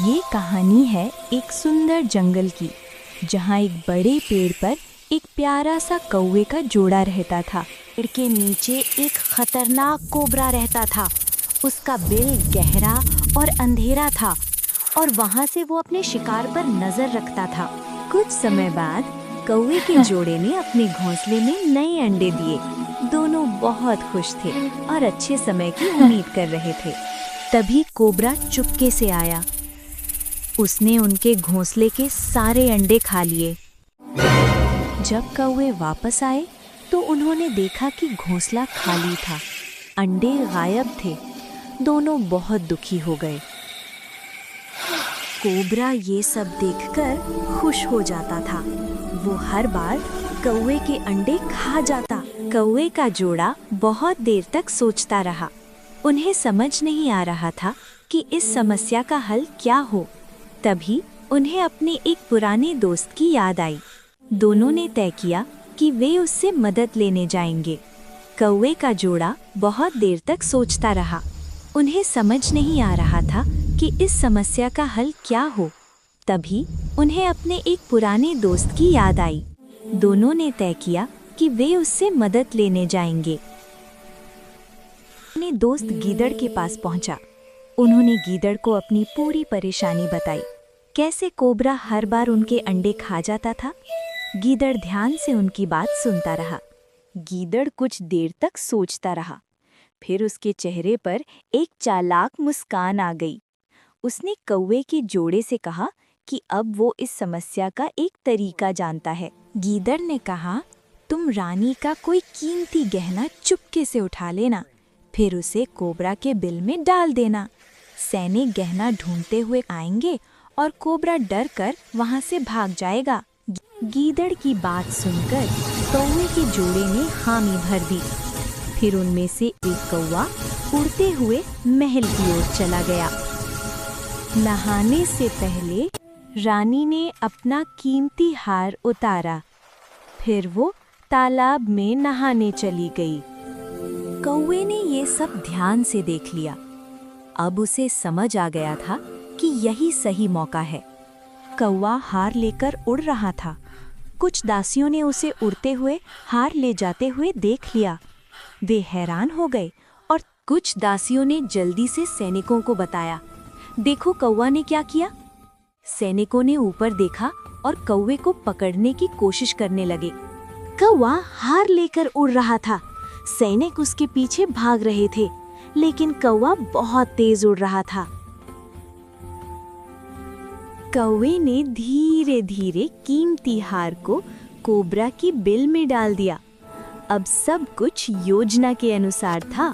ये कहानी है एक सुंदर जंगल की, जहाँ एक बड़े पेड़ पर एक प्यारा सा कौवे का जोड़ा रहता था। पेड़ के नीचे एक खतरनाक कोबरा रहता था। उसका बिल गहरा और अंधेरा था और वहाँ से वो अपने शिकार पर नजर रखता था। कुछ समय बाद कौवे के जोड़े ने अपने घोंसले में नए अंडे दिए। दोनों बहुत खुश थे और अच्छे समय की उम्मीद कर रहे थे। तभी कोबरा चुपके से आया। उसने उनके घोंसले के सारे अंडे खा लिए। जब कौवे वापस आए तो उन्होंने देखा कि घोंसला खाली था, अंडे गायब थे। दोनों बहुत दुखी हो गए। कोबरा ये सब देखकर खुश हो जाता था। वो हर बार कौवे के अंडे खा जाता। कौवे का जोड़ा बहुत देर तक सोचता रहा। उन्हें समझ नहीं आ रहा था कि इस समस्या का हल क्या हो। तभी उन्हें अपने एक पुराने दोस्त की याद आई। दोनों ने तय किया कि वे उससे मदद लेने जाएंगे। कौवे का जोड़ा बहुत देर तक सोचता रहा। उन्हें समझ नहीं आ रहा था कि इस समस्या का हल क्या हो। तभी उन्हें अपने एक पुराने दोस्त की याद आई। दोनों ने तय किया कि वे उससे मदद लेने जाएंगे। अपने दोस्त गीदड़ के पास पहुंचा। उन्होंने गीदड़ को अपनी पूरी परेशानी बताई, कैसे कोबरा हर बार उनके अंडे खा जाता था। गीदड़ ध्यान से उनकी बात सुनता रहा। गीदड़ कुछ देर तक सोचता रहा। फिर उसके चेहरे पर एक चालाक मुस्कान आ गई। उसने कौवे के जोड़े से कहा कि अब वो इस समस्या का एक तरीका जानता है। गीदड़ ने कहा, तुम रानी का कोई कीमती गहना चुपके से उठा लेना, फिर उसे कोबरा के बिल में डाल देना। सैनिक गहना ढूंढते हुए आएंगे और कोबरा डर कर वहाँ से भाग जाएगा। गीदड़ की बात सुनकर कौवे के जोड़े ने हामी भर दी। फिर उनमें से एक कौवा उड़ते हुए महल की ओर चला गया। नहाने से पहले रानी ने अपना कीमती हार उतारा। फिर वो तालाब में नहाने चली गई। कौवे ने ये सब ध्यान से देख लिया। अब उसे समझ आ गया था कि यही सही मौका है। कौवा हार लेकर उड़ रहा था। कुछ दासियों ने उसे उड़ते हुए हार ले जाते हुए देख लिया। वे हैरान हो गए और कुछ दासियों ने जल्दी से सैनिकों को बताया, देखो कौवा ने क्या किया। सैनिकों ने ऊपर देखा और कौवे को पकड़ने की कोशिश करने लगे। कौवा हार लेकर उड़ रहा था। सैनिक उसके पीछे भाग रहे थे, लेकिन कौवा बहुत तेज उड़ रहा था। कौवे ने धीरे धीरे कीमती हार को कोबरा की बिल में डाल दिया। अब सब कुछ योजना के अनुसार था।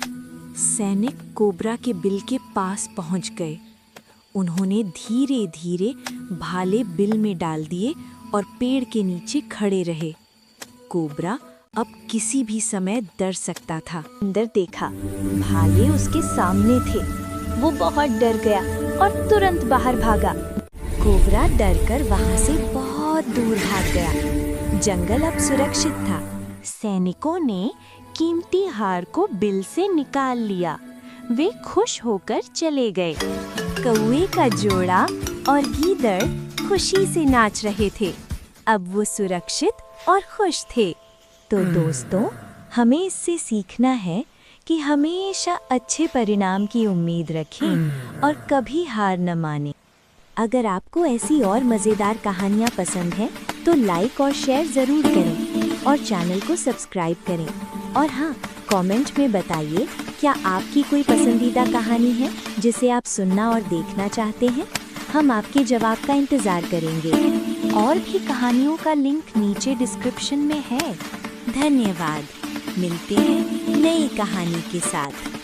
सैनिक कोबरा के बिल के पास पहुंच गए। उन्होंने धीरे धीरे भाले बिल में डाल दिए और पेड़ के नीचे खड़े रहे। कोबरा अब किसी भी समय डर सकता था। अंदर देखा, भाले उसके सामने थे। वो बहुत डर गया और तुरंत बाहर भागा। कोबरा डरकर वहां से बहुत दूर भाग गया। जंगल अब सुरक्षित था। सैनिकों ने कीमती हार को बिल से निकाल लिया। वे खुश होकर चले गए। कौवे का जोड़ा और गीदड़ खुशी से नाच रहे थे। अब वो सुरक्षित और खुश थे। तो दोस्तों, हमें इससे सीखना है कि हमेशा अच्छे परिणाम की उम्मीद रखें और कभी हार न मानें। अगर आपको ऐसी और मज़ेदार कहानियाँ पसंद हैं तो लाइक और शेयर ज़रूर करें और चैनल को सब्सक्राइब करें। और हाँ, कमेंट में बताइए, क्या आपकी कोई पसंदीदा कहानी है जिसे आप सुनना और देखना चाहते हैं। हम आपके जवाब का इंतज़ार करेंगे। और भी कहानियों का लिंक नीचे डिस्क्रिप्शन में है। धन्यवाद। मिलते हैं नई कहानी के साथ।